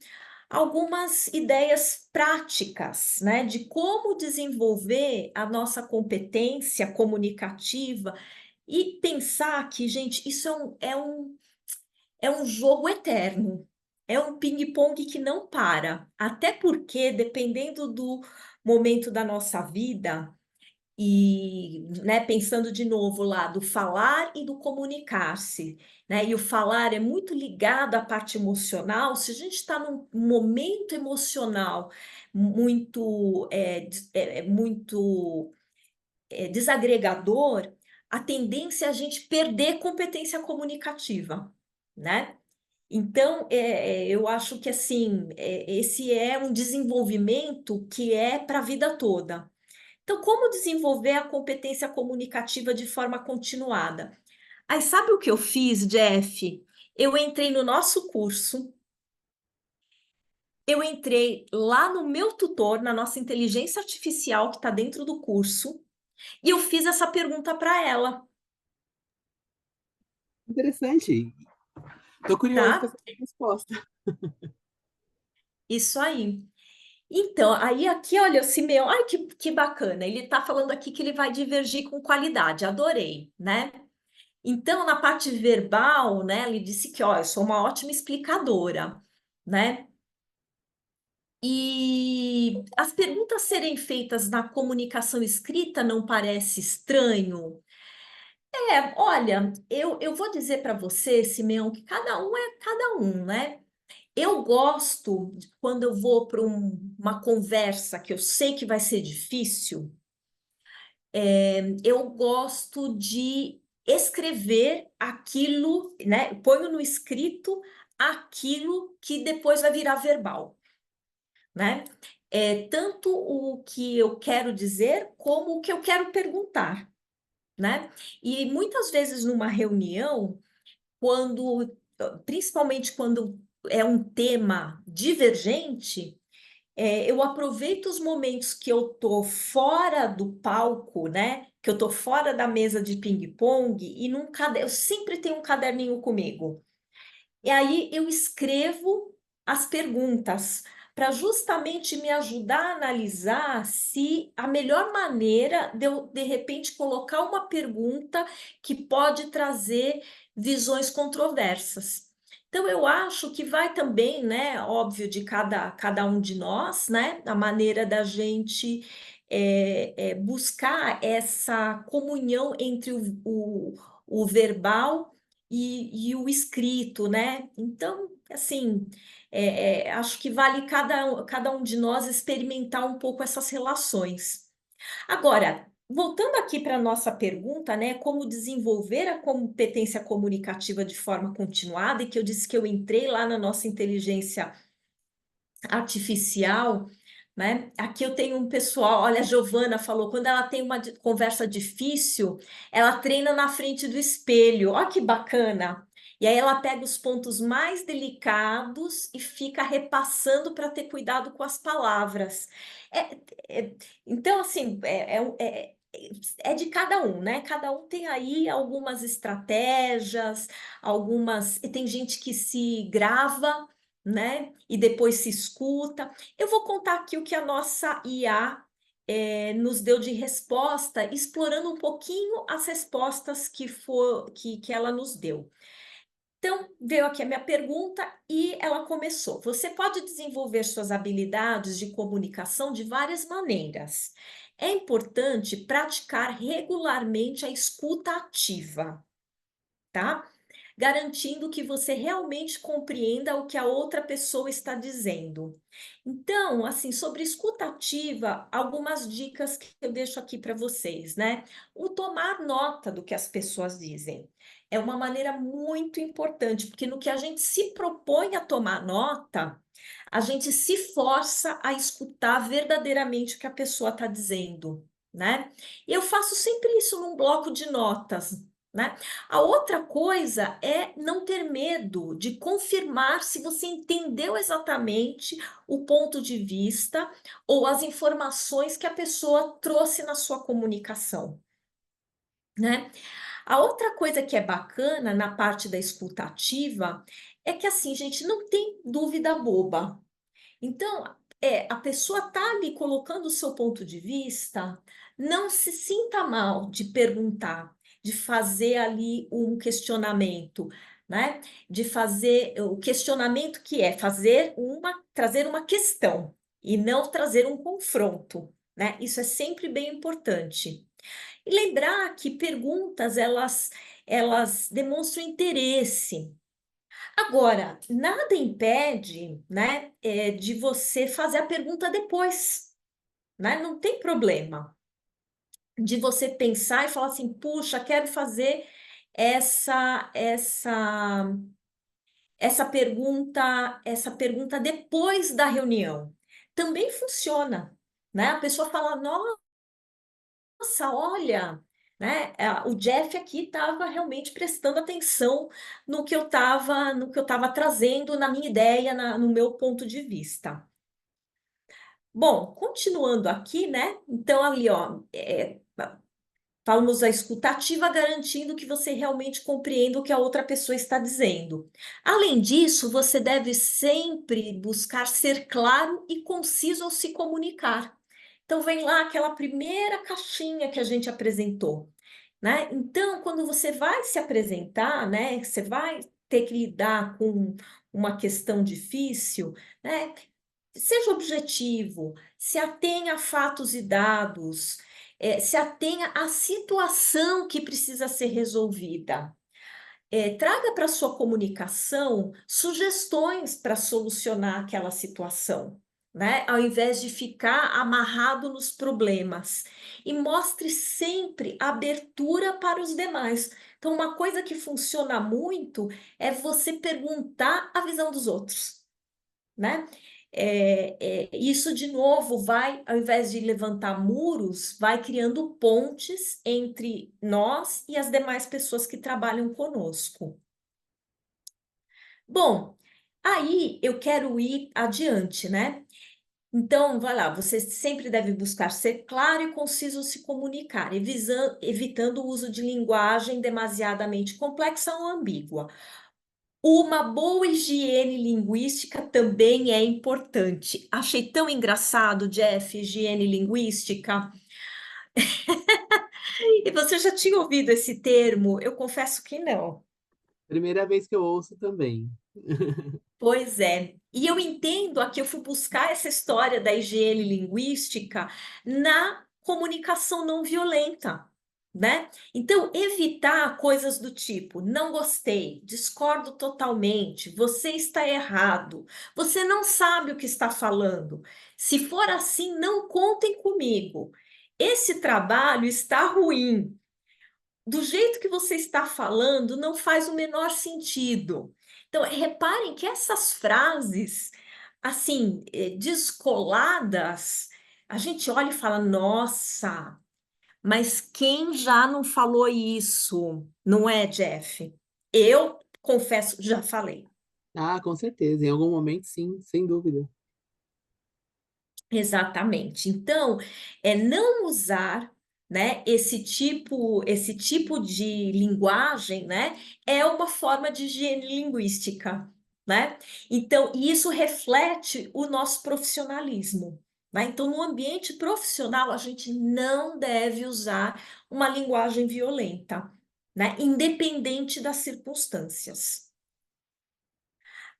algumas ideias práticas, né, de como desenvolver a nossa competência comunicativa e pensar que, gente, isso é um jogo eterno, é um ping-pong que não para, até porque, dependendo do momento da nossa vida, e, né, pensando de novo lá do falar e do comunicar-se, né? E o falar é muito ligado à parte emocional. Se a gente está num momento emocional muito, desagregador, a tendência é a gente perder competência comunicativa, né? Então, eu acho que assim, esse é um desenvolvimento que é para a vida toda. Então, como desenvolver a competência comunicativa de forma continuada? Aí, sabe o que eu fiz, Jeff? Eu entrei no nosso curso, eu entrei lá no meu tutor, na nossa inteligência artificial que está dentro do curso, e eu fiz essa pergunta para ela, Interessante. Tô curioso com tá? essa resposta. Isso aí. Então, aí aqui, olha, o Simeão, ai, que bacana. Ele está falando aqui que ele vai divergir com qualidade, adorei, né? Então, na parte verbal, né, ele disse que, ó, eu sou uma ótima explicadora, né? E as perguntas serem feitas na comunicação escrita não parece estranho? Olha, eu vou dizer para você, Simeão, que cada um é cada um, né? Eu gosto, quando eu vou para uma conversa que eu sei que vai ser difícil, eu gosto de escrever aquilo, né? Ponho no escrito aquilo que depois vai virar verbal, né? Tanto o que eu quero dizer como o que eu quero perguntar, né? E muitas vezes numa reunião, principalmente quando é um tema divergente, eu aproveito os momentos que eu tô fora do palco, né? Que eu tô fora da mesa de ping-pong e eu sempre tenho um caderninho comigo. E aí eu escrevo as perguntas para justamente me ajudar a analisar se a melhor maneira de eu, de repente, colocar uma pergunta que pode trazer visões controversas. Então, eu acho que vai também, né, óbvio, de cada um de nós, né, a maneira da gente buscar essa comunhão entre o verbal e o escrito, né? Então, assim, acho que vale cada um de nós experimentar um pouco essas relações. Agora, voltando aqui para a nossa pergunta, né? Como desenvolver a competência comunicativa de forma continuada, e que eu disse que eu entrei lá na nossa inteligência artificial, né? Aqui eu tenho um pessoal, olha, a Giovana falou, quando ela tem uma conversa difícil, ela treina na frente do espelho. Olha que bacana. E aí ela pega os pontos mais delicados e fica repassando para ter cuidado com as palavras. É- então, assim, é de cada um, né? Cada um tem aí algumas estratégias, e tem gente que se grava, né? E depois se escuta. Eu vou contar aqui o que a nossa IA nos deu de resposta, explorando um pouquinho as respostas que ela nos deu. Então, veio aqui a minha pergunta e ela começou. Você pode desenvolver suas habilidades de comunicação de várias maneiras. É importante praticar regularmente a escuta ativa, tá? Garantindo que você realmente compreenda o que a outra pessoa está dizendo. Então, assim, sobre escuta ativa, algumas dicas que eu deixo aqui para vocês, né? O tomar nota do que as pessoas dizem é uma maneira muito importante, porque no que a gente se propõe a tomar nota, a gente se força a escutar verdadeiramente o que a pessoa está dizendo. né? Eu faço sempre isso num bloco de notas, né? A outra coisa é não ter medo de confirmar se você entendeu exatamente o ponto de vista ou as informações que a pessoa trouxe na sua comunicação, né? A outra coisa que é bacana na parte da escuta ativa é que, assim, gente, não tem dúvida boba. Então, a pessoa está ali colocando o seu ponto de vista, não se sinta mal de perguntar, de fazer ali um questionamento, né? De fazer o questionamento, que é trazer uma questão e não trazer um confronto, né? Isso é sempre bem importante. E lembrar que perguntas, elas demonstram interesse. Agora, nada impede, né, de você fazer a pergunta depois, né? Não tem problema de você pensar e falar assim: puxa, quero fazer essa essa essa pergunta depois da reunião. Também funciona, né? A pessoa fala: nossa, olha, né, o Jeff aqui estava realmente prestando atenção no que eu estava trazendo, na minha ideia, no meu ponto de vista. Bom, continuando aqui, né? Então, ali, ó, falamos a escutativa, garantindo que você realmente compreenda o que a outra pessoa está dizendo. Além disso, você deve sempre buscar ser claro e conciso ao se comunicar. Então, vem lá aquela primeira caixinha que a gente apresentou, né? Então, quando você vai se apresentar, né, você vai ter que lidar com uma questão difícil, né? Seja objetivo, se atenha a fatos e dados, se atenha à situação que precisa ser resolvida. Traga para a sua comunicação sugestões para solucionar aquela situação, né? Ao invés de ficar amarrado nos problemas. E mostre sempre abertura para os demais. Então, uma coisa que funciona muito é você perguntar a visão dos outros, né? Isso, de novo, vai, ao invés de levantar muros, vai criando pontes entre nós e as demais pessoas que trabalham conosco. Bom, aí eu quero ir adiante, né? Então, vai lá, você sempre deve buscar ser claro e conciso ao se comunicar, evitando o uso de linguagem demasiadamente complexa ou ambígua. Uma boa higiene linguística também é importante. Achei tão engraçado, Jeff, higiene linguística. E você já tinha ouvido esse termo? Eu confesso que não. Primeira vez que eu ouço também. Pois é. E eu entendo aqui, eu fui buscar essa história da higiene linguística na comunicação não violenta, né? Então, evitar coisas do tipo: não gostei, discordo totalmente, você está errado, você não sabe o que está falando. Se for assim, não contem comigo. Esse trabalho está ruim. Do jeito que você está falando, não faz o menor sentido. Então, reparem que essas frases, assim, descoladas, a gente olha e fala: nossa, mas quem já não falou isso? Não é, Jeff? Eu confesso, já falei. Ah, com certeza. Em algum momento, sim, sem dúvida. Exatamente. Então, é não usar, né, esse tipo de linguagem, né, é uma forma de higiene linguística, né? Então, e isso reflete o nosso profissionalismo, né? Então, no ambiente profissional, a gente não deve usar uma linguagem violenta, né, independente das circunstâncias.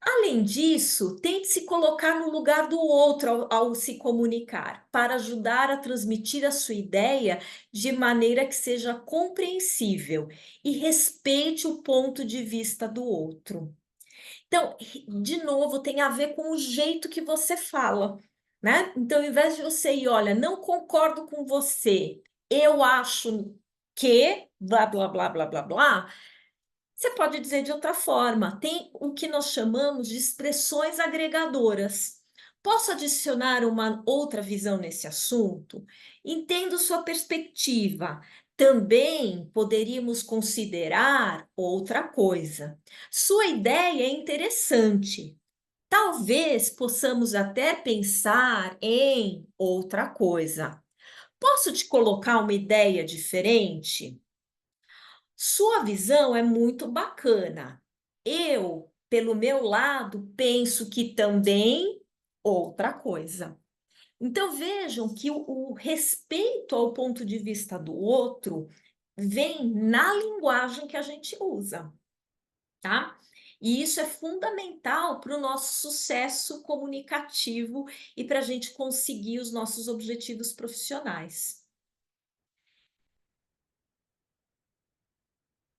Além disso, tente se colocar no lugar do outro ao se comunicar, para ajudar a transmitir a sua ideia de maneira que seja compreensível e respeite o ponto de vista do outro. Então, de novo, tem a ver com o jeito que você fala, né? Então, ao invés de você ir, olha, não concordo com você, eu acho que blá blá blá blá blá blá. Você pode dizer de outra forma, tem o que nós chamamos de expressões agregadoras. Posso adicionar uma outra visão nesse assunto? Entendo sua perspectiva. Também poderíamos considerar outra coisa. Sua ideia é interessante. Talvez possamos até pensar em outra coisa. Posso te colocar uma ideia diferente? Sua visão é muito bacana. Eu, pelo meu lado, penso que também outra coisa. Então vejam que o respeito ao ponto de vista do outro vem na linguagem que a gente usa, tá? E isso é fundamental para o nosso sucesso comunicativo e para a gente conseguir os nossos objetivos profissionais.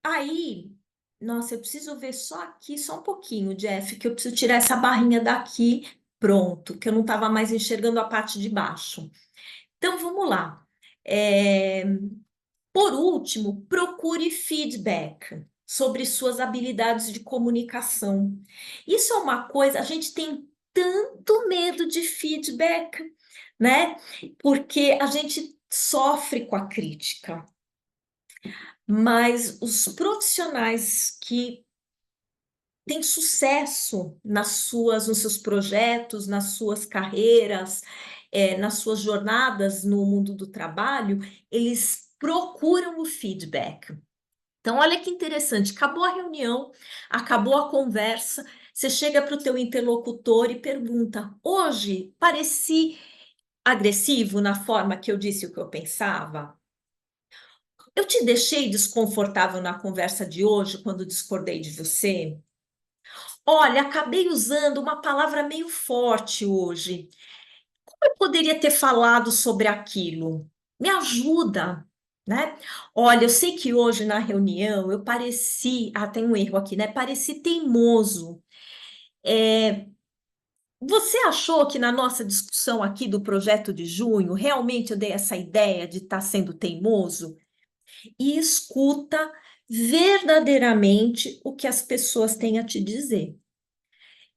Aí, nossa, eu preciso ver só aqui, só um pouquinho, Jeff, que eu preciso tirar essa barrinha daqui, pronto, que eu não estava mais enxergando a parte de baixo. Então, vamos lá. É, Por último, procure feedback sobre suas habilidades de comunicação. Isso é uma coisa, a gente tem tanto medo de feedback, né? Porque a gente sofre com a crítica. Mas os profissionais que têm sucesso nos seus projetos, nas suas carreiras, nas suas jornadas no mundo do trabalho, eles procuram o feedback. Então, olha que interessante, acabou a reunião, acabou a conversa, você chega para o teu interlocutor e pergunta: hoje pareci agressivo na forma que eu disse o que eu pensava? Eu te deixei desconfortável na conversa de hoje quando discordei de você? Olha, acabei usando uma palavra meio forte hoje. Eu poderia ter falado sobre aquilo. Me ajuda, né? Olha, eu sei que hoje na reunião eu pareci, tem um erro aqui, né? Pareci teimoso. Você achou que na nossa discussão aqui do projeto de junho, realmente eu dei essa ideia de estar sendo teimoso? E escuta verdadeiramente o que as pessoas têm a te dizer.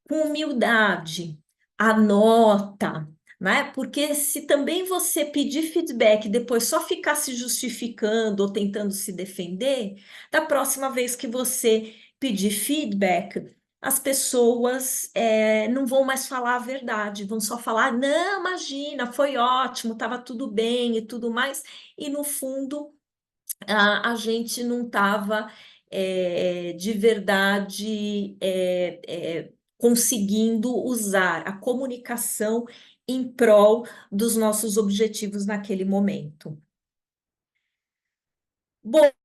Com humildade, anota, né? Porque se também você pedir feedback e depois só ficar se justificando ou tentando se defender, da próxima vez que você pedir feedback, as pessoas não vão mais falar a verdade, vão só falar, não, imagina, foi ótimo, estava tudo bem e tudo mais, e no fundo a gente não estava de verdade conseguindo usar a comunicação em prol dos nossos objetivos naquele momento. Bom,